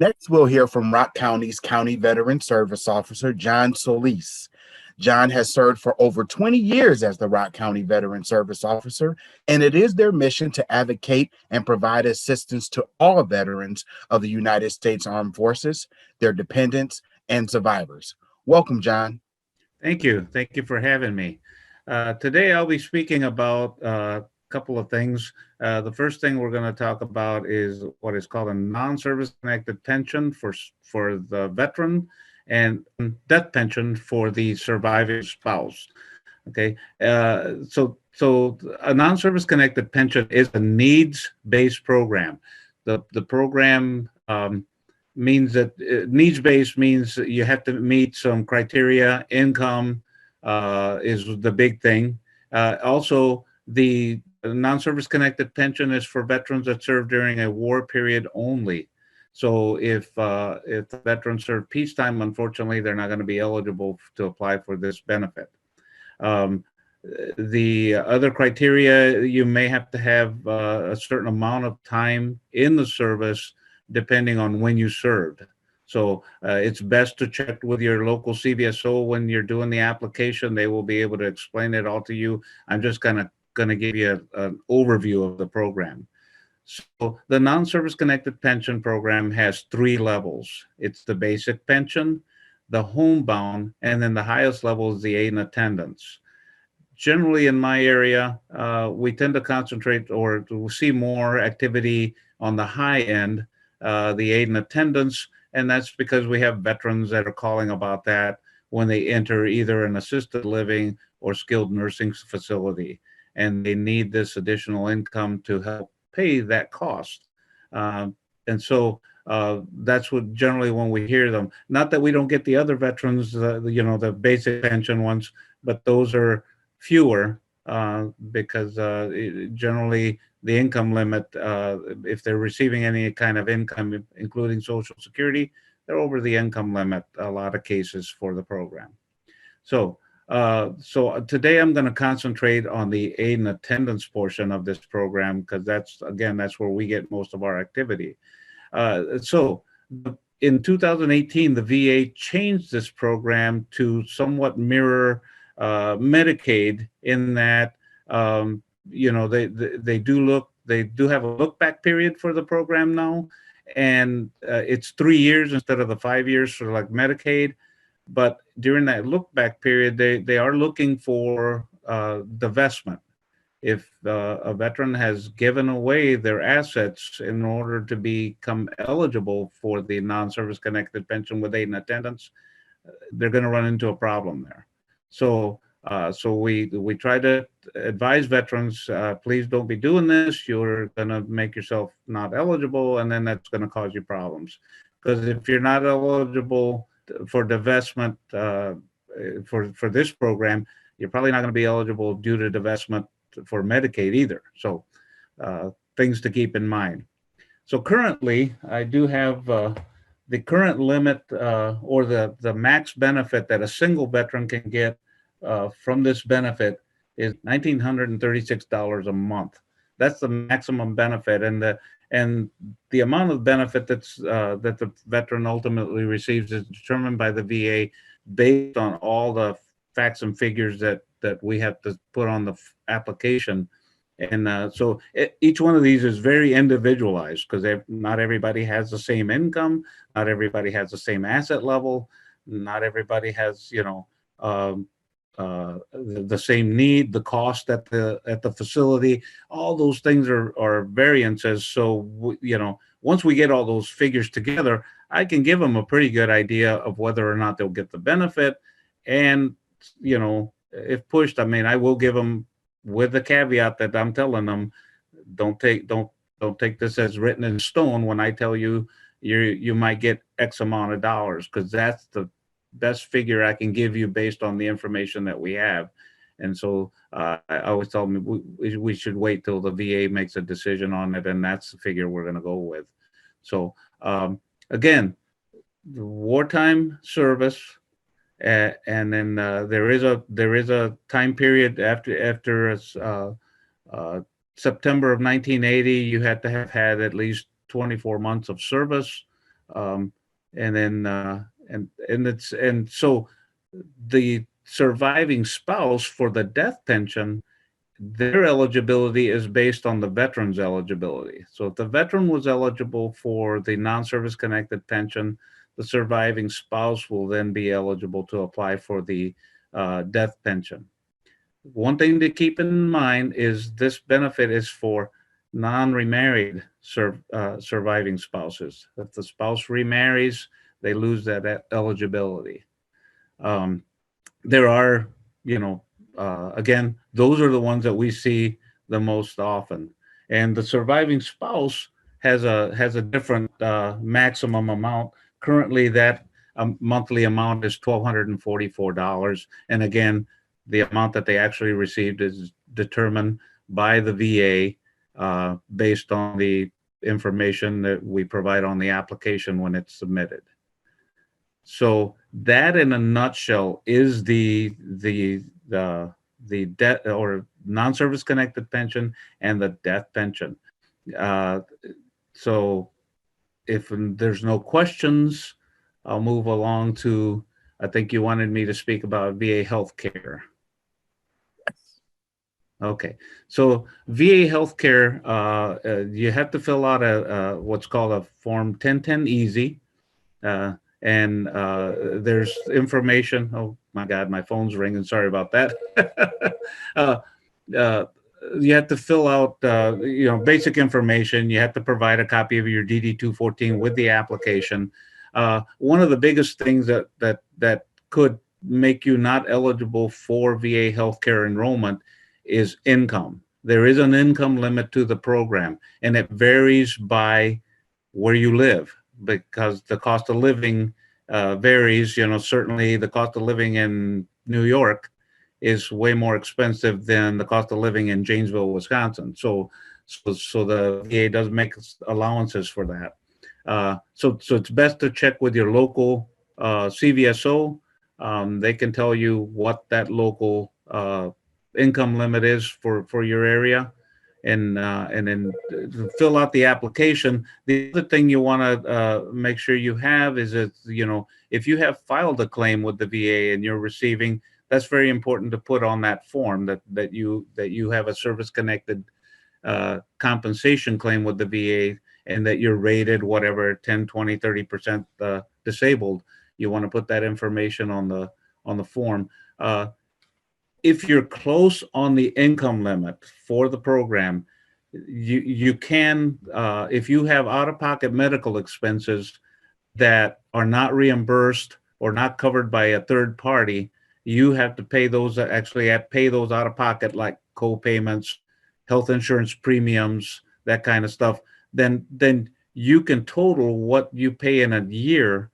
Next, we'll hear from Rock County's County Veteran Service Officer, John Solis. John has served for over 20 years as the Rock County Veteran Service Officer, and it is their mission to advocate and provide assistance to all veterans of the United States Armed Forces, their dependents, and survivors. Welcome, John. Thank you. Thank you for having me. Today, I'll be speaking about a couple of things. The first thing we're going to talk about is what is called a non-service connected pension for the veteran and death pension for the surviving spouse. Okay. So a non-service connected pension is a needs-based program. The program means that needs-based means you have to meet some criteria. Income is the big thing. Also, the non-service connected pension is for veterans that served during a war period only. So if the veterans serve peacetime, unfortunately, they're not going to be eligible to apply for this benefit. Um, the other criteria, you may have to have a certain amount of time in the service depending on when you served. So it's best to check with your local CVSO when you're doing the application. They will be able to explain it all to you. I'm just going to give you an overview of the program. So the non-service connected pension program has three levels. It's the basic pension, the homebound, and then the highest level is the aid and attendance. Generally in my area, we tend to concentrate or to see more activity on the high end, the aid and attendance, and that's because we have veterans that are calling about that when they enter either an assisted living or skilled nursing facility, and they need this additional income to help pay that cost. Uh, and so that's what generally when we hear them. Not that we don't get the other veterans, the basic pension ones, but those are fewer because generally the income limit, if they're receiving any kind of income, including Social Security, they're over the income limit a lot of cases for the program. So today I'm going to concentrate on the aid and attendance portion of this program because that's where we get most of our activity. So in 2018, the VA changed this program to somewhat mirror Medicaid in that they do have a look back period for the program now, and it's 3 years instead of the 5 years for like Medicaid. But during that look back period, they are looking for divestment. If a veteran has given away their assets in order to become eligible for the non-service connected pension with aid and attendance, they're going to run into a problem there. So we try to advise veterans, please don't be doing this. You're going to make yourself not eligible, and then that's going to cause you problems. Because if you're not eligible for divestment for this program, you're probably not going to be eligible due to divestment for Medicaid either. So things to keep in mind. So currently, I do have the current limit or the max benefit that a single veteran can get from this benefit is $1,936 a month. That's the maximum benefit, and the amount of benefit that the veteran ultimately receives is determined by the VA based on all the facts and figures that we have to put on the application. And each one of these is very individualized because not everybody has the same income, not everybody has the same asset level, not everybody has um, the same need, the cost at the facility. All those things are variances. So once we get all those figures together, I can give them a pretty good idea of whether or not they'll get the benefit. And if pushed, I mean, I will give them with the caveat that I'm telling them, don't take this as written in stone when I tell you you might get X amount of dollars, because that's the best figure I can give you based on the information that we have. And so I always tell them we should wait till the VA makes a decision on it, and that's the figure we're going to go with. So again, the wartime service, and then there is a time period after September of 1980. You had to have had at least 24 months of service. And then and so the surviving spouse for the death pension, their eligibility is based on the veteran's eligibility. So if the veteran was eligible for the non-service connected pension, the surviving spouse will then be eligible to apply for the death pension. One thing to keep in mind is this benefit is for non-remarried surviving spouses. If the spouse remarries, they lose that eligibility. Um, there are, you know, again, those are the ones that we see the most often. And the surviving spouse has a different maximum amount. Currently, that monthly amount is $1,244. And again, the amount that they actually received is determined by the VA based on the information that we provide on the application when it's submitted. So that, in a nutshell, is the debt or non-service connected pension and the death pension. Uh, so if there's no questions, I'll move along to, I think you wanted me to speak about VA healthcare. Okay, so VA healthcare, you have to fill out what's called a Form 1010 Easy. And there's information. Oh my God, my phone's ringing. Sorry about that. uh, uh, you have to fill out, basic information. You have to provide a copy of your DD-214 with the application. One of the biggest things that could make you not eligible for VA healthcare enrollment is income. There is an income limit to the program, and it varies by where you live, because the cost of living varies. Certainly the cost of living in New York is way more expensive than the cost of living in Janesville, Wisconsin. So the VA does make allowances for that. So it's best to check with your local CVSO. They can tell you what that local income limit is for your area. And then fill out the application. The other thing you want to make sure you have is that, if you have filed a claim with the VA and you're receiving, that's very important to put on that form that you have a service connected compensation claim with the VA, and that you're rated whatever 10, 20, 30% disabled. You want to put that information on the form. If you're close on the income limit for the program, you can, if you have out-of-pocket medical expenses that are not reimbursed or not covered by a third party, you have to pay those, pay those out of pocket, like co-payments, health insurance premiums, that kind of stuff. Then you can total what you pay in a year,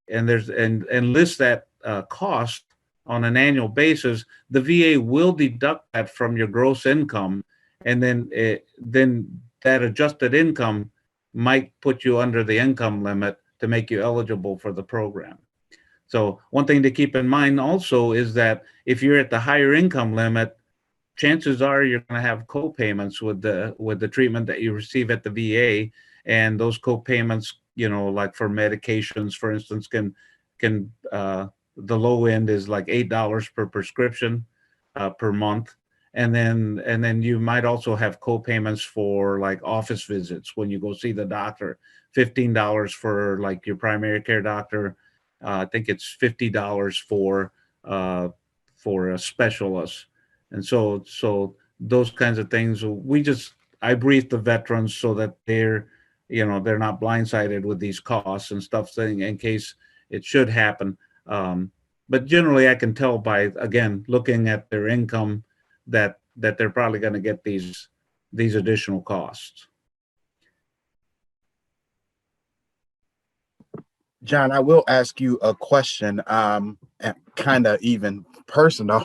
and list that cost on an annual basis. The VA will deduct that from your gross income, and then that adjusted income might put you under the income limit to make you eligible for the program. So one thing to keep in mind also is that if you're at the higher income limit, chances are you're going to have co-payments with the treatment that you receive at the VA, and those co-payments, like for medications, for instance, can the low end is like $8 per prescription per month. And then you might also have co-payments for like office visits when you go see the doctor, $15 for like your primary care doctor. I think it's $50 for a specialist. And so those kinds of things, I brief the veterans so that they're not blindsided with these costs and stuff, in case it should happen. But generally, I can tell by, again, looking at their income that they're probably going to get these additional costs. John, I will ask you a question, kind of even personal.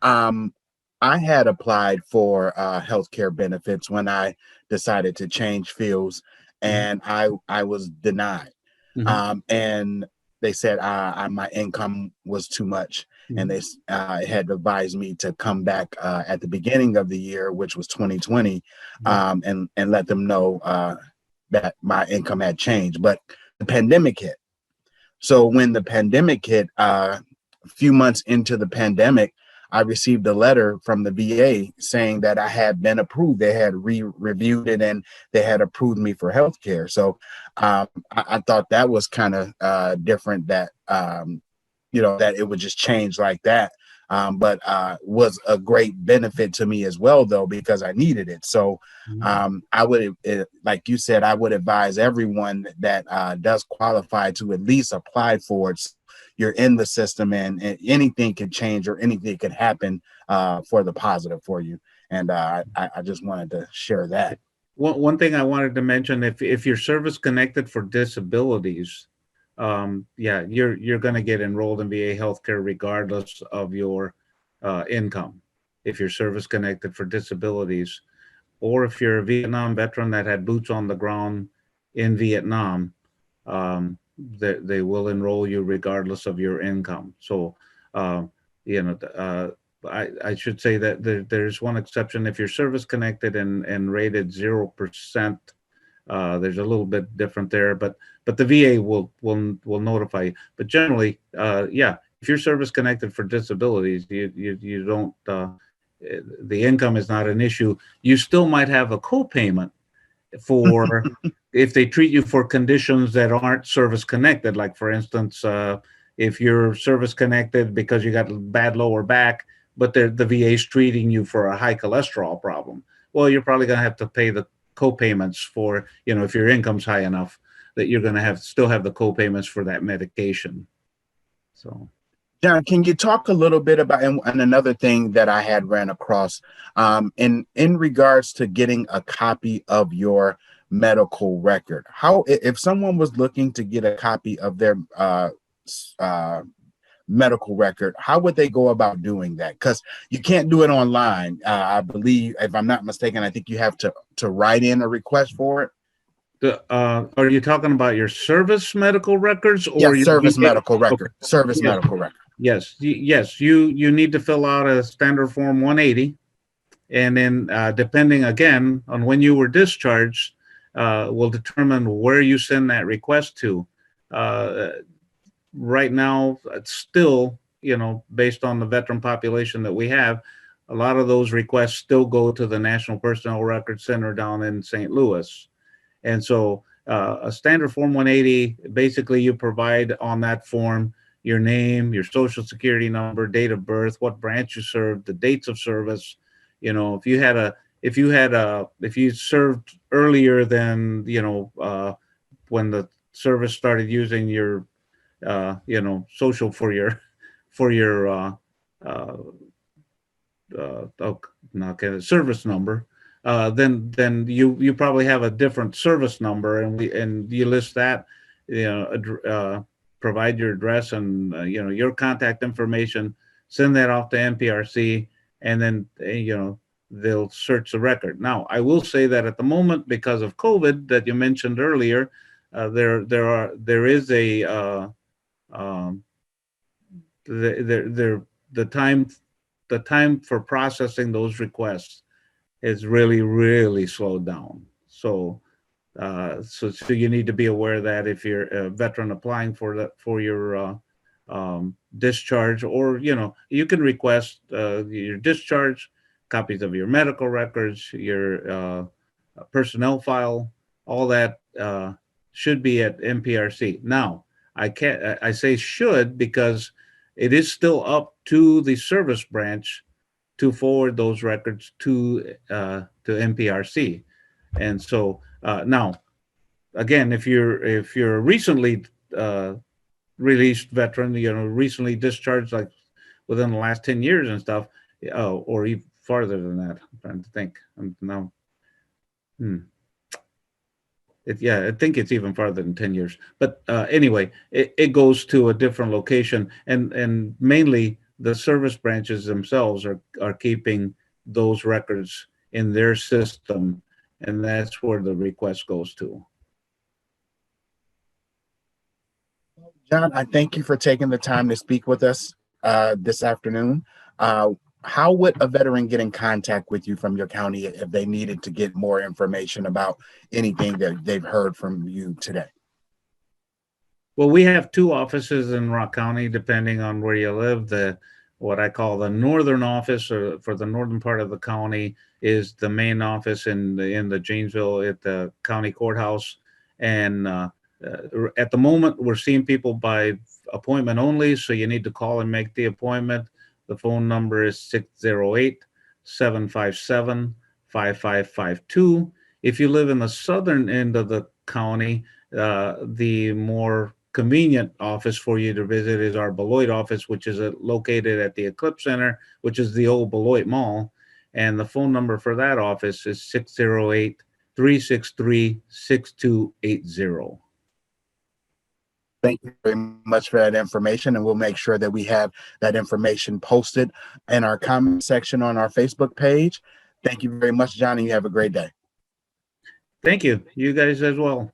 I had applied for healthcare benefits when I decided to change fields, and I was denied. And they said my income was too much, and they had advised me to come back at the beginning of the year, which was 2020, and let them know that my income had changed. But the pandemic hit. So when the pandemic hit, a few months into the pandemic, I received a letter from the VA saying that I had been approved. They had reviewed it and they had approved me for health care. So I thought that was kind of different, that, that it would just change like that. But was a great benefit to me as well, though, because I needed it. So I would, like you said, I would advise everyone that does qualify to at least apply for it. You're in the system, and anything can change or anything can happen for the positive for you. And I just wanted to share that. One thing I wanted to mention, if you're service connected for disabilities, you're going to get enrolled in VA healthcare regardless of your income. If you're service connected for disabilities, or if you're a Vietnam veteran that had boots on the ground in Vietnam, they will enroll you regardless of your income. So, I should say that there's one exception. If you're service connected and rated 0%, there's a little bit different there, but the VA will notify you. But generally, if you're service connected for disabilities, you don't, the income is not an issue. You still might have a co-payment for if they treat you for conditions that aren't service connected. Like, for instance, if you're service connected because you got bad lower back, but the VA is treating you for a high cholesterol problem, well, you're probably going to have to pay the co-payments for, if your income's high enough, that you're going to still have the co-payments for that medication. So, John, can you talk a little bit about, and another thing that I had ran across, in regards to getting a copy of your medical record? How, if someone was looking to get a copy of their medical record, how would they go about doing that? Because you can't do it online. I believe, if I'm not mistaken, I think you have to write in a request for it. Are you talking about your service medical records, or service medical record? Okay. Service medical record. Yes. You need to fill out a standard form 180, and then depending again on when you were discharged, will determine where you send that request to. Right now, it's still, based on the veteran population that we have, a lot of those requests still go to the National Personnel Records Center down in St. Louis. And so a standard form 180, basically you provide on that form your name, your social security number, date of birth, what branch you served, the dates of service. If you served earlier than, when the service started using your social for your service number, then you probably have a different service number, and you list that, provide your address and your contact information, send that off to NPRC, and then they'll search the record. Now, I will say that at the moment, because of COVID that you mentioned earlier, there is a the time for processing those requests is really slowed down. So you need to be aware that if you're a veteran applying for your discharge, or you can request your discharge, copies of your medical records, your personnel file, all that should be at NPRC. Now, I say should because it is still up to the service branch to forward those records to NPRC. And so now, again, if you're a recently released veteran, recently discharged, like within the last 10 years and stuff, or even farther than that, I'm trying to think. I think it's even farther than 10 years. But anyway, it goes to a different location, and mainly the service branches themselves are keeping those records in their system, and that's where the request goes to. John, I thank you for taking the time to speak with us this afternoon. How would a veteran get in contact with you from your county if they needed to get more information about anything that they've heard from you today? Well, we have two offices in Rock County, depending on where you live. The what I call the northern office, or for the northern part of the county, is the main office in the Janesville at the county courthouse. And at the moment, we're seeing people by appointment only, so you need to call and make the appointment. The phone number is 608-757-5552. If you live in the southern end of the county, the more convenient office for you to visit is our Beloit office, which is located at the Eclipse Center, which is the old Beloit Mall. And the phone number for that office is 608-363-6280. Thank you very much for that information, and we'll make sure that we have that information posted in our comment section on our Facebook page. Thank you very much, John, and you have a great day. Thank you. You guys as well.